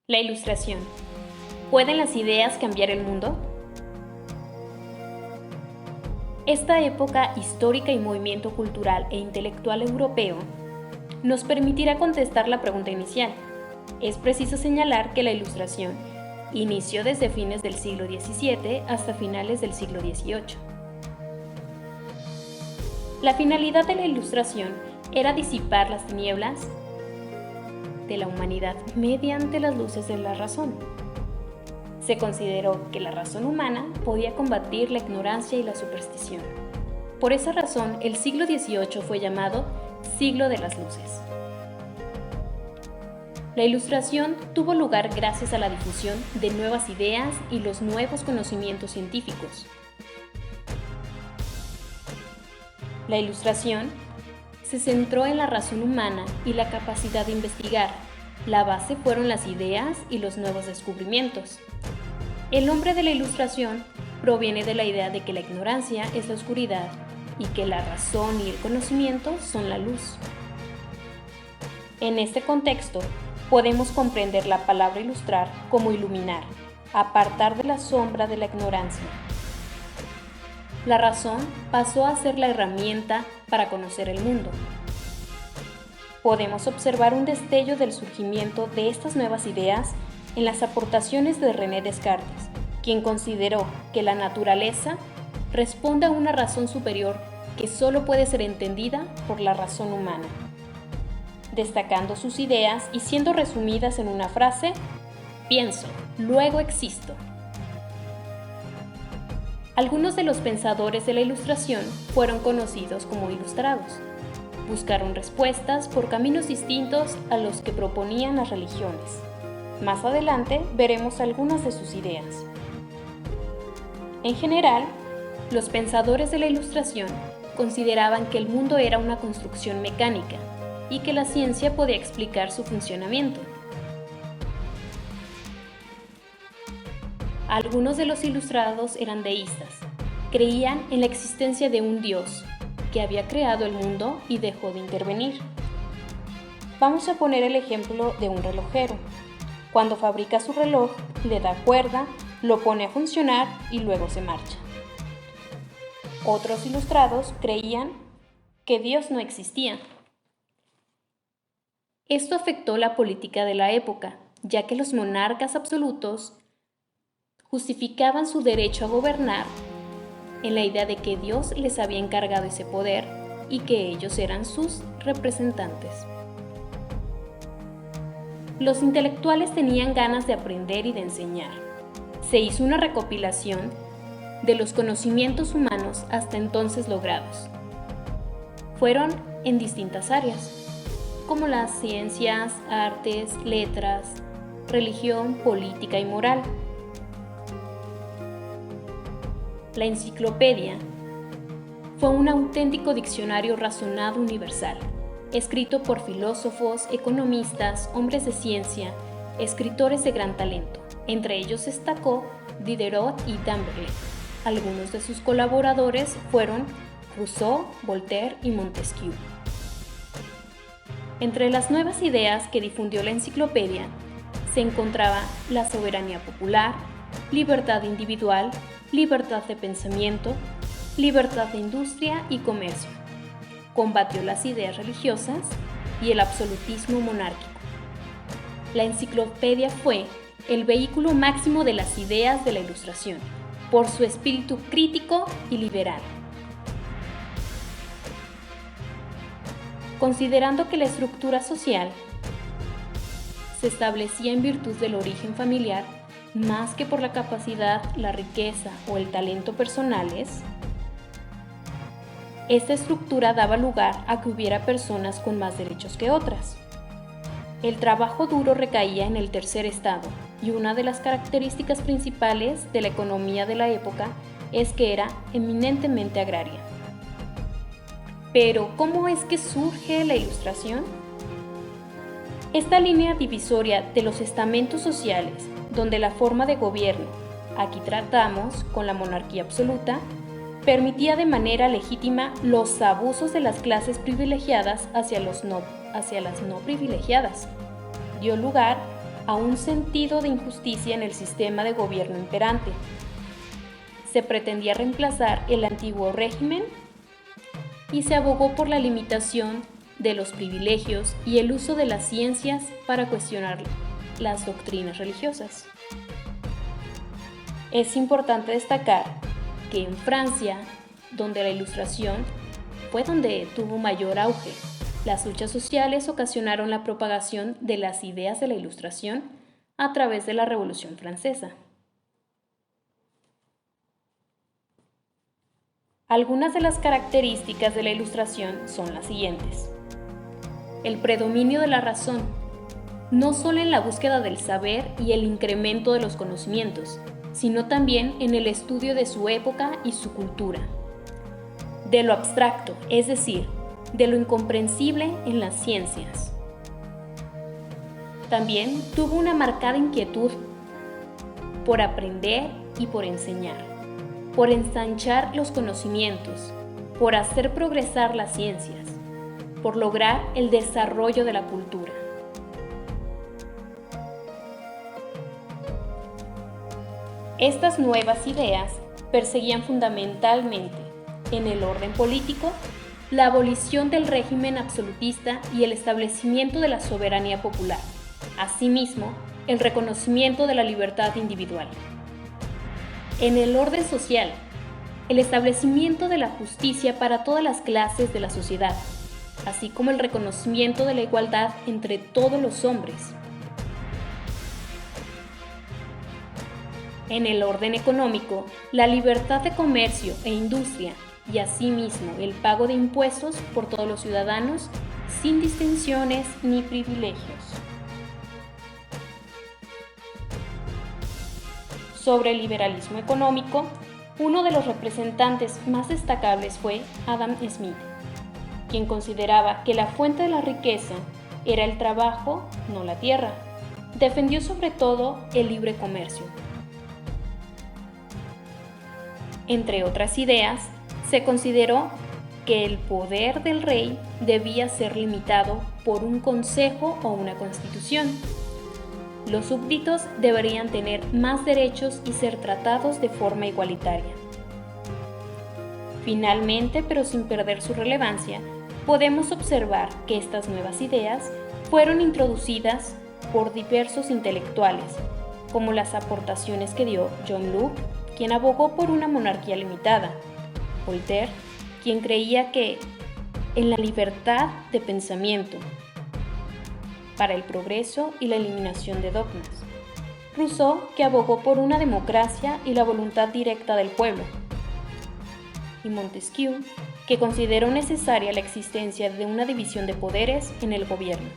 La Ilustración. ¿Pueden las ideas cambiar el mundo? Esta época histórica y movimiento cultural e intelectual europeo nos permitirá contestar la pregunta inicial. Es preciso señalar que la Ilustración inició desde fines del siglo XVII hasta finales del siglo XVIII. La finalidad de la Ilustración era disipar las tinieblas de la humanidad mediante las luces de la razón. Se consideró que la razón humana podía combatir la ignorancia y la superstición. Por esa razón, el siglo XVIII fue llamado Siglo de las Luces. La Ilustración tuvo lugar gracias a la difusión de nuevas ideas y los nuevos conocimientos científicos. La Ilustración se centró en la razón humana y la capacidad de investigar. La base fueron las ideas y los nuevos descubrimientos. El nombre de la Ilustración proviene de la idea de que la ignorancia es la oscuridad y que la razón y el conocimiento son la luz. En este contexto, podemos comprender la palabra ilustrar como iluminar, apartar de la sombra de la ignorancia. La razón pasó a ser la herramienta para conocer el mundo. Podemos observar un destello del surgimiento de estas nuevas ideas en las aportaciones de René Descartes, quien consideró que la naturaleza responde a una razón superior que solo puede ser entendida por la razón humana, destacando sus ideas y siendo resumidas en una frase: pienso, luego existo. Algunos de los pensadores de la Ilustración fueron conocidos como ilustrados. Buscaron respuestas por caminos distintos a los que proponían las religiones. Más adelante veremos algunas de sus ideas. En general, los pensadores de la Ilustración consideraban que el mundo era una construcción mecánica y que la ciencia podía explicar su funcionamiento. Algunos de los ilustrados eran deístas. Creían en la existencia de un Dios que había creado el mundo y dejó de intervenir. Vamos a poner el ejemplo de un relojero. Cuando fabrica su reloj, le da cuerda, lo pone a funcionar y luego se marcha. Otros ilustrados creían que Dios no existía. Esto afectó la política de la época, ya que los monarcas absolutos justificaban su derecho a gobernar en la idea de que Dios les había encargado ese poder y que ellos eran sus representantes. Los intelectuales tenían ganas de aprender y de enseñar. Se hizo una recopilación de los conocimientos humanos hasta entonces logrados. Fueron en distintas áreas, como las ciencias, artes, letras, religión, política y moral. La enciclopedia fue un auténtico diccionario razonado universal, escrito por filósofos, economistas, hombres de ciencia, escritores de gran talento. Entre ellos destacó Diderot y D'Alembert. Algunos de sus colaboradores fueron Rousseau, Voltaire y Montesquieu. Entre las nuevas ideas que difundió la enciclopedia se encontraba la soberanía popular, libertad individual, libertad de pensamiento, libertad de industria y comercio. Combatió las ideas religiosas y el absolutismo monárquico. La enciclopedia fue el vehículo máximo de las ideas de la Ilustración, por su espíritu crítico y liberal. Considerando que la estructura social se establecía en virtud del origen familiar, más que por la capacidad, la riqueza o el talento personales, esta estructura daba lugar a que hubiera personas con más derechos que otras. El trabajo duro recaía en el tercer estado, y una de las características principales de la economía de la época es que era eminentemente agraria. Pero, ¿cómo es que surge la Ilustración? Esta línea divisoria de los estamentos sociales, donde la forma de gobierno, aquí tratamos con la monarquía absoluta, permitía de manera legítima los abusos de las clases privilegiadas hacia las no privilegiadas, dio lugar a un sentido de injusticia en el sistema de gobierno imperante. Se pretendía reemplazar el antiguo régimen y se abogó por la limitación de los privilegios y el uso de las ciencias para cuestionar las doctrinas religiosas. Es importante destacar que en Francia, donde la Ilustración fue donde tuvo mayor auge, las luchas sociales ocasionaron la propagación de las ideas de la Ilustración a través de la Revolución Francesa. Algunas de las características de la Ilustración son las siguientes. El predominio de la razón, no solo en la búsqueda del saber y el incremento de los conocimientos, sino también en el estudio de su época y su cultura. De lo abstracto, es decir, de lo incomprensible en las ciencias. También tuvo una marcada inquietud por aprender y por enseñar, por ensanchar los conocimientos, por hacer progresar las ciencias, por lograr el desarrollo de la cultura. Estas nuevas ideas perseguían fundamentalmente, en el orden político, la abolición del régimen absolutista y el establecimiento de la soberanía popular, asimismo, el reconocimiento de la libertad individual. En el orden social, el establecimiento de la justicia para todas las clases de la sociedad, así como el reconocimiento de la igualdad entre todos los hombres. En el orden económico, la libertad de comercio e industria y asimismo el pago de impuestos por todos los ciudadanos sin distinciones ni privilegios. Sobre el liberalismo económico, uno de los representantes más destacables fue Adam Smith, quien consideraba que la fuente de la riqueza era el trabajo, no la tierra. Defendió sobre todo el libre comercio. Entre otras ideas, se consideró que el poder del rey debía ser limitado por un consejo o una constitución. Los súbditos deberían tener más derechos y ser tratados de forma igualitaria. Finalmente, pero sin perder su relevancia, podemos observar que estas nuevas ideas fueron introducidas por diversos intelectuales, como las aportaciones que dio John Locke, quien abogó por una monarquía limitada, Voltaire, quien creía que en la libertad de pensamiento, para el progreso y la eliminación de dogmas, Rousseau, que abogó por una democracia y la voluntad directa del pueblo, y Montesquieu, que consideró necesaria la existencia de una división de poderes en el gobierno.